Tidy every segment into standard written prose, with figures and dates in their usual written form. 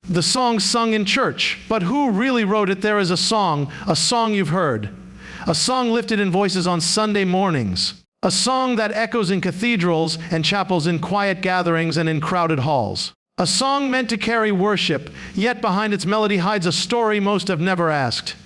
The song sung in church. But who really wrote it? There is a song you've heard. A song lifted in voices on Sunday mornings. A song that echoes in cathedrals and chapels, in quiet gatherings and in crowded halls. A song meant to carry worship, yet behind its melody hides a story most have never asked.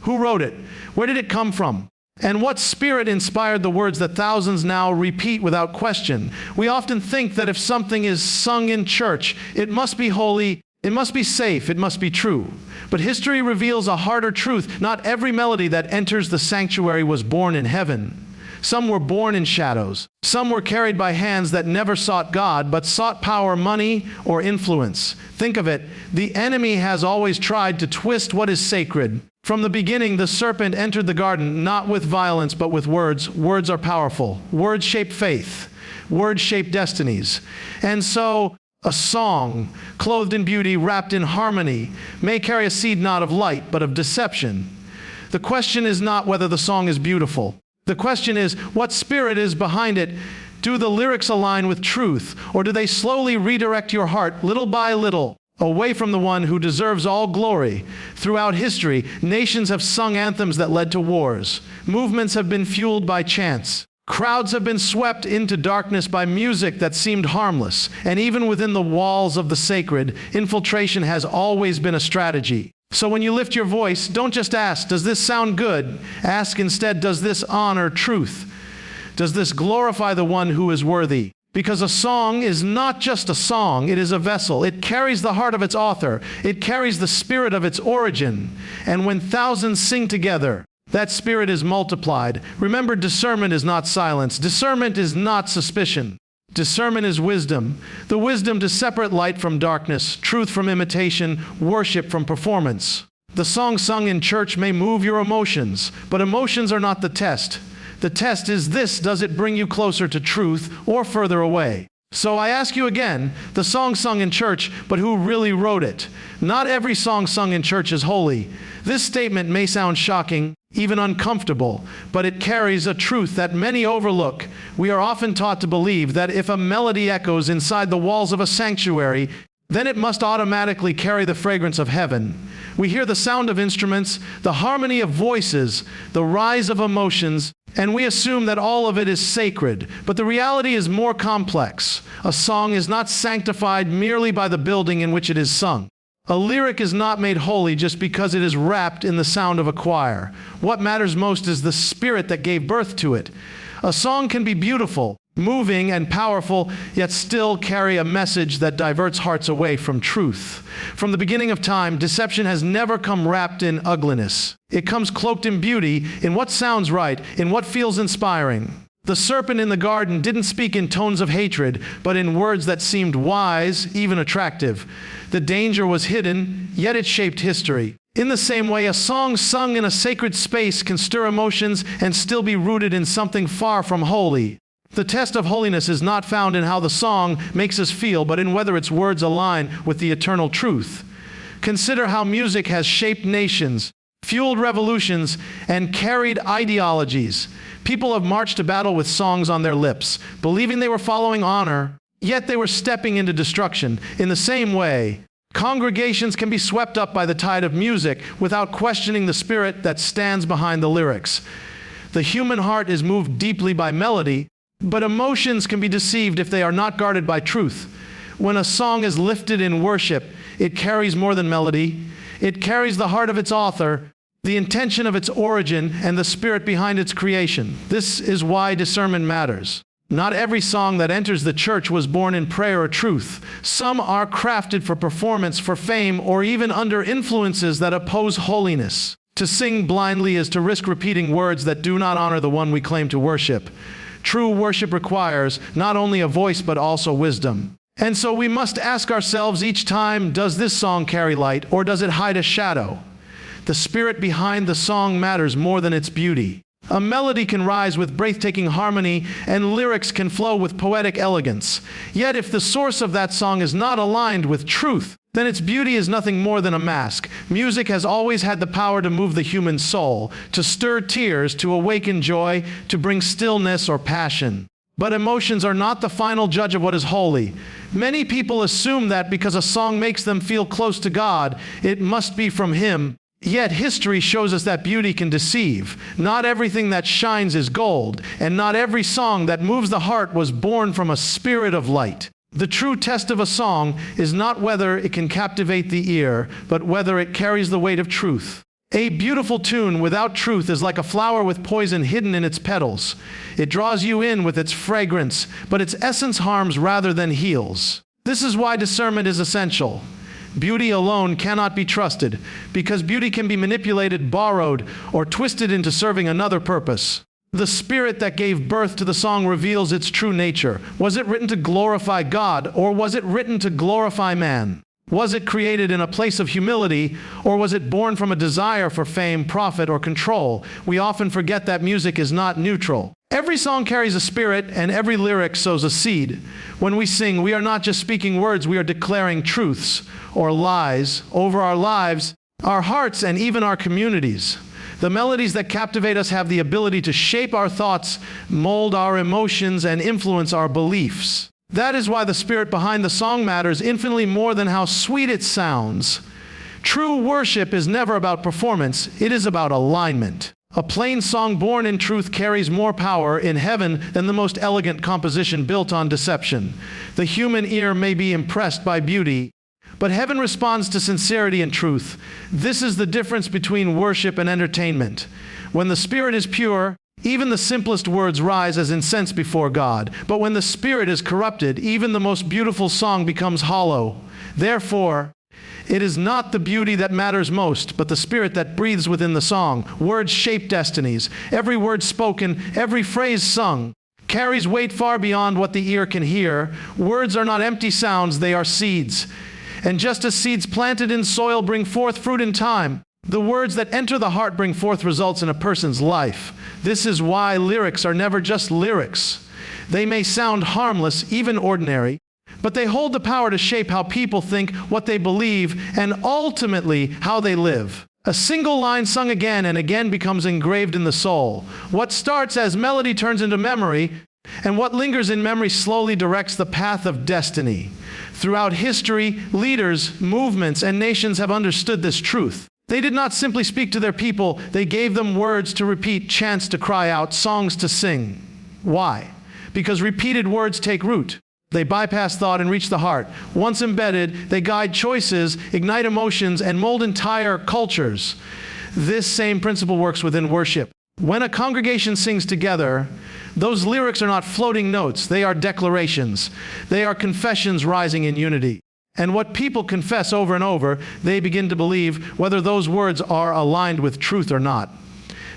Who wrote it? Where did it come from? And what spirit inspired the words that thousands now repeat without question? We often think that if something is sung in church, it must be holy, it must be safe, it must be true. But history reveals a harder truth. Not every melody that enters the sanctuary was born in heaven. Some were born in shadows. Some were carried by hands that never sought God, but sought power, money, or influence. Think of it. The enemy has always tried to twist what is sacred. From the beginning, the serpent entered the garden, not with violence, but with words. Words are powerful. Words shape faith. Words shape destinies. And so, a song, clothed in beauty, wrapped in harmony, may carry a seed not of light, but of deception. The question is not whether the song is beautiful. The question is, what spirit is behind it? Do the lyrics align with truth, or do they slowly redirect your heart, little by little, away from the one who deserves all glory? Throughout history, nations have sung anthems that led to wars. Movements have been fueled by chants. Crowds have been swept into darkness by music that seemed harmless. And even within the walls of the sacred, infiltration has always been a strategy. So when you lift your voice, don't just ask, does this sound good? Ask instead, does this honor truth? Does this glorify the one who is worthy? Because a song is not just a song, it is a vessel. It carries the heart of its author. It carries the spirit of its origin. And when thousands sing together, that spirit is multiplied. Remember, discernment is not silence. Discernment is not suspicion. Discernment is wisdom. The wisdom to separate light from darkness, truth from imitation, worship from performance. The song sung in church may move your emotions, but emotions are not the test. The test is this: does it bring you closer to truth or further away? So I ask you again, the song sung in church, but who really wrote it? Not every song sung in church is holy. This statement may sound shocking, even uncomfortable, but it carries a truth that many overlook. We are often taught to believe that if a melody echoes inside the walls of a sanctuary, then it must automatically carry the fragrance of heaven. We hear the sound of instruments, the harmony of voices, the rise of emotions, and we assume that all of it is sacred. But the reality is more complex. A song is not sanctified merely by the building in which it is sung. A lyric is not made holy just because it is wrapped in the sound of a choir. What matters most is the spirit that gave birth to it. A song can be beautiful, moving, and powerful, yet still carry a message that diverts hearts away from truth. From the beginning of time, deception has never come wrapped in ugliness. It comes cloaked in beauty, in what sounds right, in what feels inspiring. The serpent in the garden didn't speak in tones of hatred, but in words that seemed wise, even attractive. The danger was hidden, yet it shaped history. In the same way, a song sung in a sacred space can stir emotions and still be rooted in something far from holy. The test of holiness is not found in how the song makes us feel, but in whether its words align with the eternal truth. Consider how music has shaped nations, fueled revolutions, and carried ideologies. People have marched to battle with songs on their lips, believing they were following honor, yet they were stepping into destruction. In the same way, congregations can be swept up by the tide of music without questioning the spirit that stands behind the lyrics. The human heart is moved deeply by melody, but emotions can be deceived if they are not guarded by truth. When a song is lifted in worship, it carries more than melody. It carries the heart of its author, the intention of its origin, and the spirit behind its creation. This is why discernment matters. Not every song that enters the church was born in prayer or truth. Some are crafted for performance, for fame, or even under influences that oppose holiness. To sing blindly is to risk repeating words that do not honor the one we claim to worship. True worship requires not only a voice but also wisdom. And so we must ask ourselves each time, does this song carry light or does it hide a shadow? The spirit behind the song matters more than its beauty. A melody can rise with breathtaking harmony, and lyrics can flow with poetic elegance. Yet if the source of that song is not aligned with truth, then its beauty is nothing more than a mask. Music has always had the power to move the human soul, to stir tears, to awaken joy, to bring stillness or passion. But emotions are not the final judge of what is holy. Many people assume that because a song makes them feel close to God, it must be from Him. Yet history shows us that beauty can deceive. Not everything that shines is gold, and not every song that moves the heart was born from a spirit of light. The true test of a song is not whether it can captivate the ear, but whether it carries the weight of truth. A beautiful tune without truth is like a flower with poison hidden in its petals. It draws you in with its fragrance, but its essence harms rather than heals. This is why discernment is essential. Beauty alone cannot be trusted, because beauty can be manipulated, borrowed, or twisted into serving another purpose. The spirit that gave birth to the song reveals its true nature. Was it written to glorify God, or was it written to glorify man? Was it created in a place of humility, or was it born from a desire for fame, profit, or control? We often forget that music is not neutral. Every song carries a spirit, and every lyric sows a seed. When we sing, we are not just speaking words, we are declaring truths or lies over our lives, our hearts, and even our communities. The melodies that captivate us have the ability to shape our thoughts, mold our emotions, and influence our beliefs. That is why the spirit behind the song matters infinitely more than how sweet it sounds. True worship is never about performance, it is about alignment. A plain song born in truth carries more power in heaven than the most elegant composition built on deception. The human ear may be impressed by beauty, but heaven responds to sincerity and truth. This is the difference between worship and entertainment. When the spirit is pure, even the simplest words rise as incense before God. But when the spirit is corrupted, even the most beautiful song becomes hollow. Therefore, it is not the beauty that matters most, but the spirit that breathes within the song. Words shape destinies. Every word spoken, every phrase sung, carries weight far beyond what the ear can hear. Words are not empty sounds, they are seeds. And just as seeds planted in soil bring forth fruit in time, the words that enter the heart bring forth results in a person's life. This is why lyrics are never just lyrics. They may sound harmless, even ordinary, but they hold the power to shape how people think, what they believe, and ultimately how they live. A single line sung again and again becomes engraved in the soul. What starts as melody turns into memory, and what lingers in memory slowly directs the path of destiny. Throughout history, leaders, movements, and nations have understood this truth. They did not simply speak to their people, they gave them words to repeat, chants to cry out, songs to sing. Why? Because repeated words take root. They bypass thought and reach the heart. Once embedded, they guide choices, ignite emotions, and mold entire cultures. This same principle works within worship. When a congregation sings together, those lyrics are not floating notes, they are declarations. They are confessions rising in unity. And what people confess over and over, they begin to believe, whether those words are aligned with truth or not.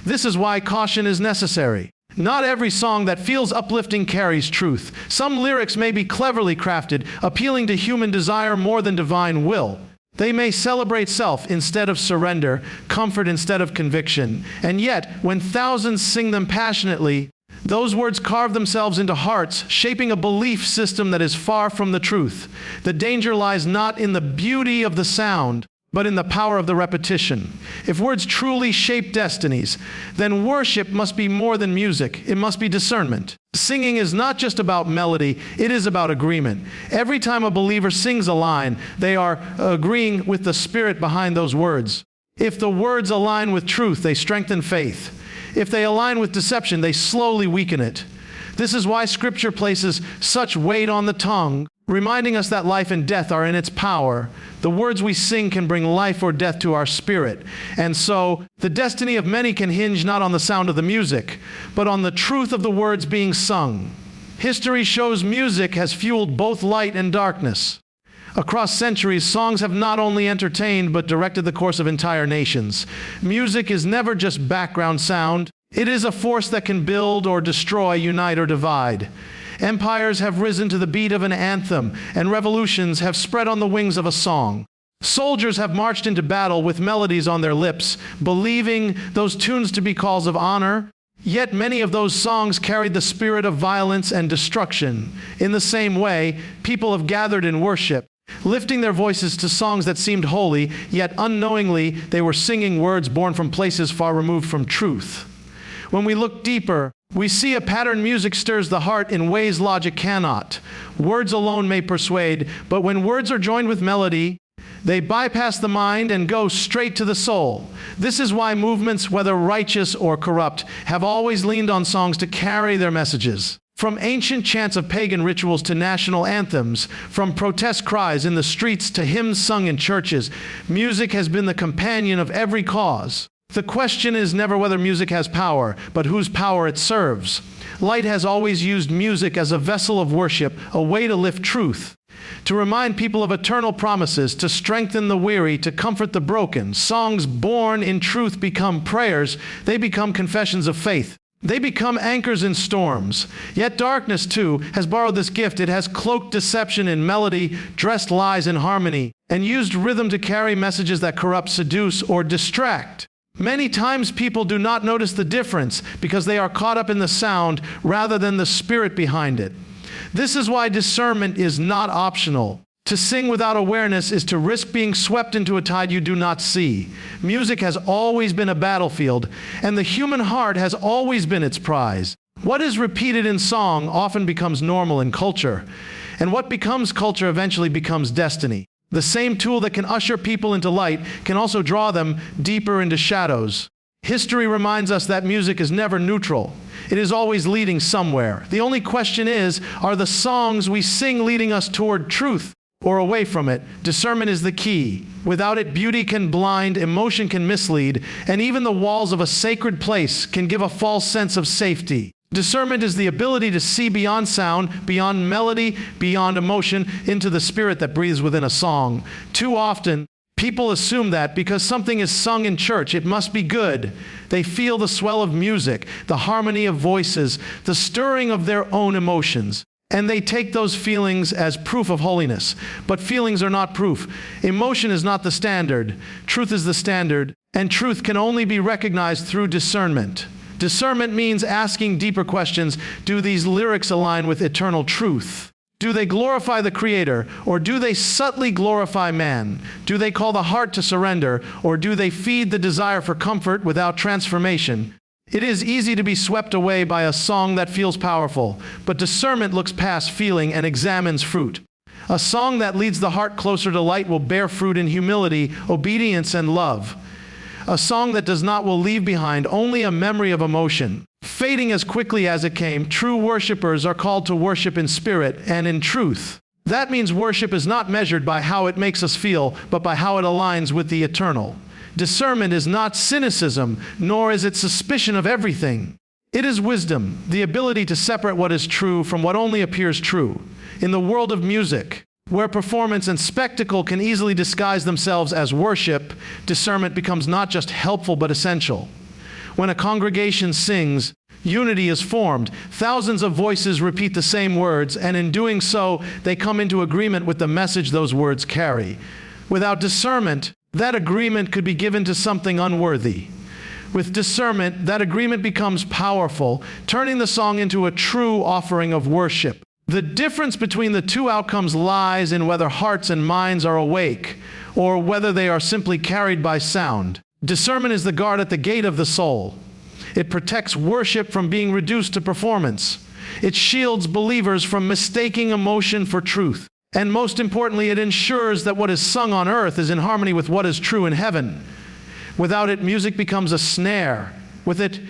This is why caution is necessary. Not every song that feels uplifting carries truth. Some lyrics may be cleverly crafted, appealing to human desire more than divine will. They may celebrate self instead of surrender, comfort instead of conviction. And yet, when thousands sing them passionately, those words carve themselves into hearts, shaping a belief system that is far from the truth. The danger lies not in the beauty of the sound, but in the power of the repetition. If words truly shape destinies, then worship must be more than music. It must be discernment. Singing is not just about melody, it is about agreement. Every time a believer sings a line, they are agreeing with the spirit behind those words. If the words align with truth, they strengthen faith. If they align with deception, they slowly weaken it. This is why Scripture places such weight on the tongue, reminding us that life and death are in its power. The words we sing can bring life or death to our spirit. And so, the destiny of many can hinge not on the sound of the music, but on the truth of the words being sung. History shows music has fueled both light and darkness. Across centuries, songs have not only entertained but directed the course of entire nations. Music is never just background sound. It is a force that can build or destroy, unite or divide. Empires have risen to the beat of an anthem, and revolutions have spread on the wings of a song. Soldiers have marched into battle with melodies on their lips, believing those tunes to be calls of honor. Yet many of those songs carried the spirit of violence and destruction. In the same way, people have gathered in worship, lifting their voices to songs that seemed holy, yet unknowingly they were singing words born from places far removed from truth. When we look deeper, We see a pattern. Music stirs the heart in ways logic cannot. Words alone may persuade, but when words are joined with melody, they bypass the mind and go straight to the soul. This is why movements, whether righteous or corrupt, have always leaned on songs to carry their messages. From ancient chants of pagan rituals to national anthems, from protest cries in the streets to hymns sung in churches, music has been the companion of every cause. The question is never whether music has power, but whose power it serves. Light has always used music as a vessel of worship, a way to lift truth, to remind people of eternal promises, to strengthen the weary, to comfort the broken. Songs born in truth become prayers. They become confessions of faith. They become anchors in storms. Yet darkness, too, has borrowed this gift. It has cloaked deception in melody, dressed lies in harmony, and used rhythm to carry messages that corrupt, seduce, or distract. Many times people do not notice the difference because they are caught up in the sound rather than the spirit behind it. This is why discernment is not optional. To sing without awareness is to risk being swept into a tide you do not see. Music has always been a battlefield, and the human heart has always been its prize. What is repeated in song often becomes normal in culture, and what becomes culture eventually becomes destiny. The same tool that can usher people into light can also draw them deeper into shadows. History reminds us that music is never neutral. It is always leading somewhere. The only question is, are the songs we sing leading us toward truth or away from it? Discernment is the key. Without it, beauty can blind, emotion can mislead, and even the walls of a sacred place can give a false sense of safety. Discernment is the ability to see beyond sound, beyond melody, beyond emotion, into the spirit that breathes within a song. Too often, people assume that because something is sung in church, it must be good. They feel the swell of music, the harmony of voices, the stirring of their own emotions, and they take those feelings as proof of holiness. But feelings are not proof. Emotion is not the standard. Truth is the standard, and truth can only be recognized through discernment. Discernment means asking deeper questions. Do these lyrics align with eternal truth? Do they glorify the Creator, or do they subtly glorify man? Do they call the heart to surrender, or do they feed the desire for comfort without transformation? It is easy to be swept away by a song that feels powerful, but discernment looks past feeling and examines fruit. A song that leads the heart closer to light will bear fruit in humility, obedience, and love. A song that does not will leave behind only a memory of emotion, fading as quickly as it came. True worshipers are called to worship in spirit and in truth. That means worship is not measured by how it makes us feel, but by how it aligns with the eternal. Discernment is not cynicism, nor is it suspicion of everything. It is wisdom, the ability to separate what is true from what only appears true. In the world of music, where performance and spectacle can easily disguise themselves as worship, discernment becomes not just helpful but essential. When a congregation sings, unity is formed. Thousands of voices repeat the same words, and in doing so, they come into agreement with the message those words carry. Without discernment, that agreement could be given to something unworthy. With discernment, that agreement becomes powerful, turning the song into a true offering of worship. The difference between the two outcomes lies in whether hearts and minds are awake, or whether they are simply carried by sound. Discernment is the guard at the gate of the soul. It protects worship from being reduced to performance. It shields believers from mistaking emotion for truth. And most importantly, it ensures that what is sung on earth is in harmony with what is true in heaven. Without it, music becomes a snare. With it,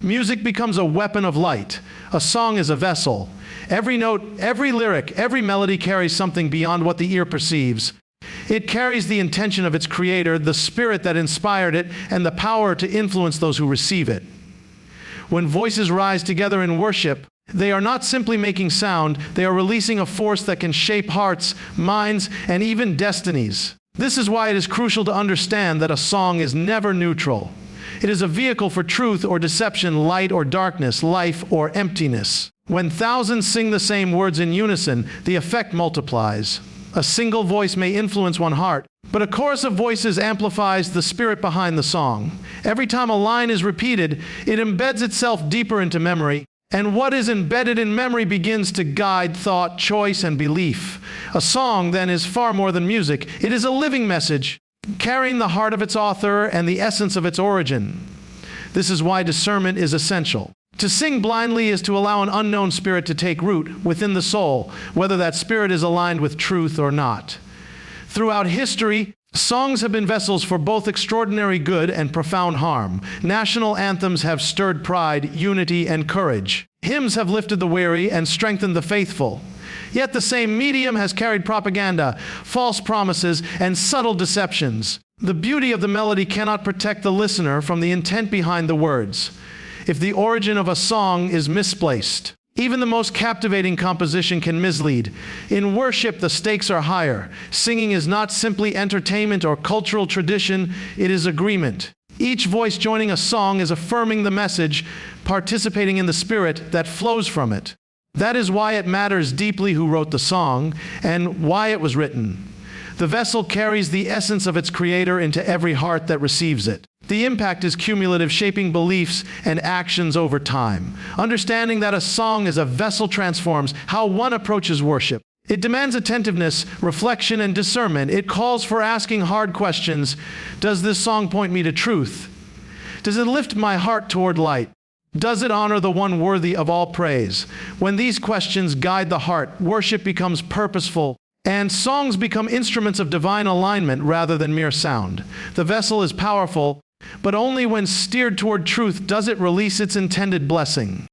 music becomes a weapon of light. A song is a vessel. Every note, every lyric, every melody carries something beyond what the ear perceives. It carries the intention of its creator, the spirit that inspired it, and the power to influence those who receive it. When voices rise together in worship, they are not simply making sound, they are releasing a force that can shape hearts, minds, and even destinies. This is why it is crucial to understand that a song is never neutral. It is a vehicle for truth or deception, light or darkness, life or emptiness. When thousands sing the same words in unison, the effect multiplies. A single voice may influence one heart, but a chorus of voices amplifies the spirit behind the song. Every time a line is repeated, it embeds itself deeper into memory, and what is embedded in memory begins to guide thought, choice, and belief. A song, then, is far more than music. It is a living message, carrying the heart of its author and the essence of its origin. This is why discernment is essential. To sing blindly is to allow an unknown spirit to take root within the soul, whether that spirit is aligned with truth or not. Throughout history, songs have been vessels for both extraordinary good and profound harm. National anthems have stirred pride, unity, and courage. Hymns have lifted the weary and strengthened the faithful. Yet the same medium has carried propaganda, false promises, and subtle deceptions. The beauty of the melody cannot protect the listener from the intent behind the words. If the origin of a song is misplaced, even the most captivating composition can mislead. In worship, the stakes are higher. Singing is not simply entertainment or cultural tradition, it is agreement. Each voice joining a song is affirming the message, participating in the spirit that flows from it. That is why it matters deeply who wrote the song and why it was written. The vessel carries the essence of its creator into every heart that receives it. The impact is cumulative, shaping beliefs and actions over time. Understanding that a song is a vessel transforms how one approaches worship. It demands attentiveness, reflection, and discernment. It calls for asking hard questions. Does this song point me to truth? Does it lift my heart toward light? Does it honor the one worthy of all praise? When these questions guide the heart, worship becomes purposeful, and songs become instruments of divine alignment rather than mere sound. The vessel is powerful, but only when steered toward truth does it release its intended blessing.